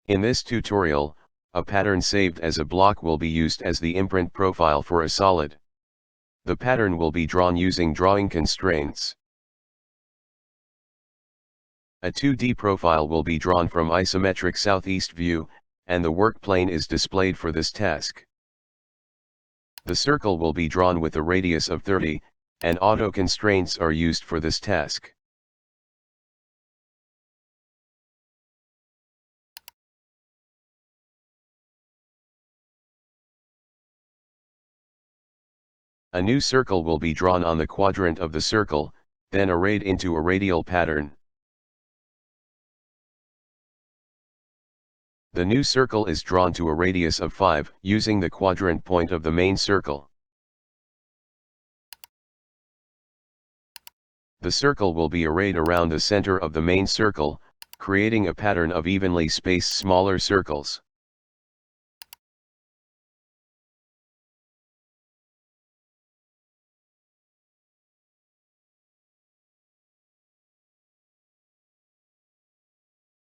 In this tutorial, a pattern saved as a block will be used as the imprint profile for a solid. The pattern will be drawn using drawing constraints. A 2D profile will be drawn from isometric southeast view, and the work plane is displayed for this task. The circle will be drawn with a radius of 30, and auto constraints are used for this task. A new circle will be drawn on the quadrant of the circle, then arrayed into a radial pattern. The new circle is drawn to a radius of 5 using the quadrant point of the main circle. The circle will be arrayed around the center of the main circle, creating a pattern of evenly spaced smaller circles.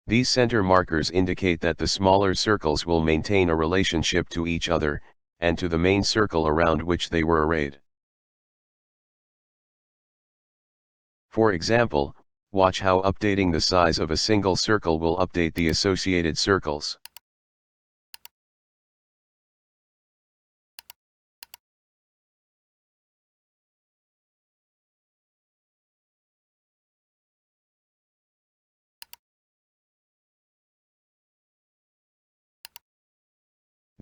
These center markers indicate that the smaller circles will maintain a relationship to each other, and to the main circle around which they were arrayed. For example, watch how updating the size of a single circle will update the associated circles.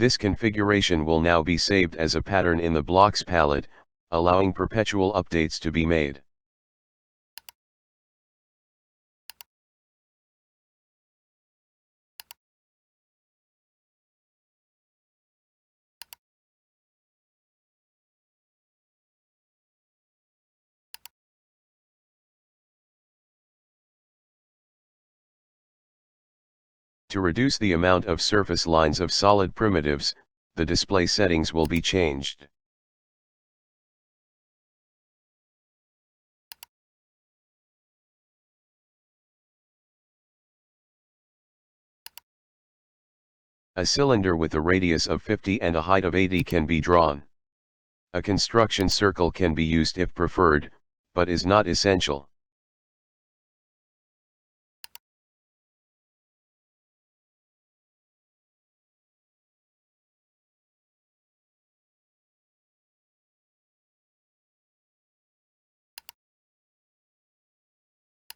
This configuration will now be saved as a pattern in the blocks palette, allowing perpetual updates to be made. To reduce the amount of surface lines of solid primitives, the display settings will be changed. A cylinder with a radius of 50 and a height of 80 can be drawn. A construction circle can be used if preferred, but is not essential.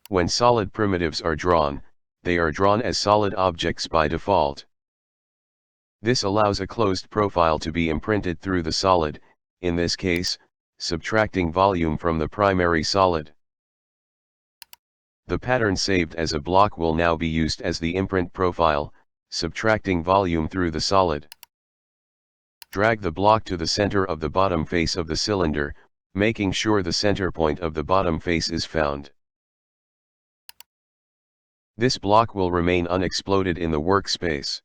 When solid primitives are drawn, they are drawn as solid objects by default. This allows a closed profile to be imprinted through the solid, in this case, subtracting volume from the primary solid. The pattern saved as a block will now be used as the imprint profile, subtracting volume through the solid. Drag the block to the center of the bottom face of the cylinder, making sure the center point of the bottom face is found. This block will remain unexploded in the workspace.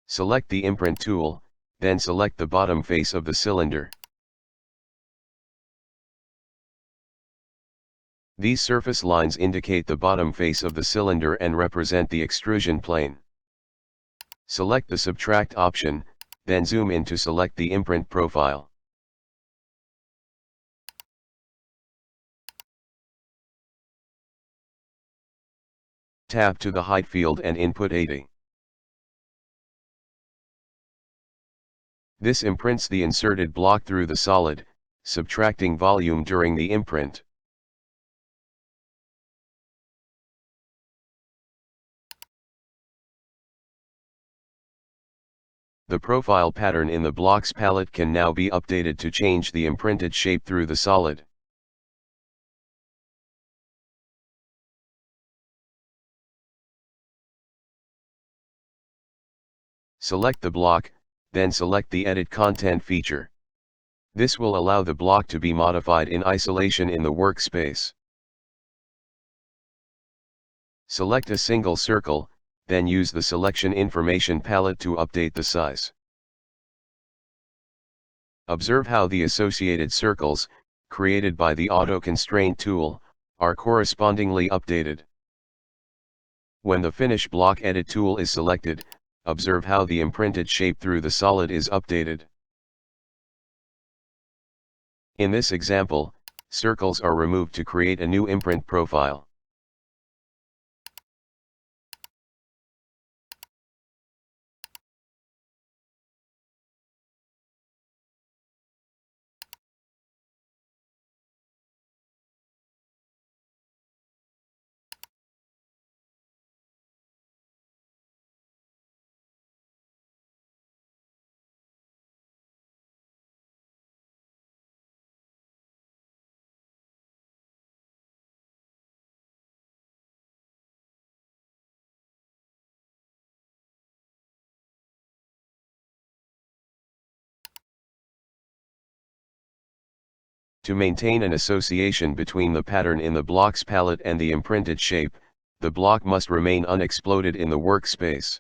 Select the Imprint tool, then select the bottom face of the cylinder. These surface lines indicate the bottom face of the cylinder and represent the extrusion plane. Select the Subtract option, then zoom in to select the imprint profile. Tap to the height field and input 80. This imprints the inserted block through the solid, subtracting volume during the imprint. The profile pattern in the blocks palette can now be updated to change the imprinted shape through the solid. Select the block, then select the Edit Content feature. This will allow the block to be modified in isolation in the workspace. Select a single circle, then use the Selection Information palette to update the size. Observe how the associated circles, created by the Auto Constraint tool, are correspondingly updated. When the Finish Block Edit tool is selected, observe how the imprinted shape through the solid is updated. In this example, circles are removed to create a new imprint profile. To maintain an association between the pattern in the block's palette and the imprinted shape, the block must remain unexploded in the workspace.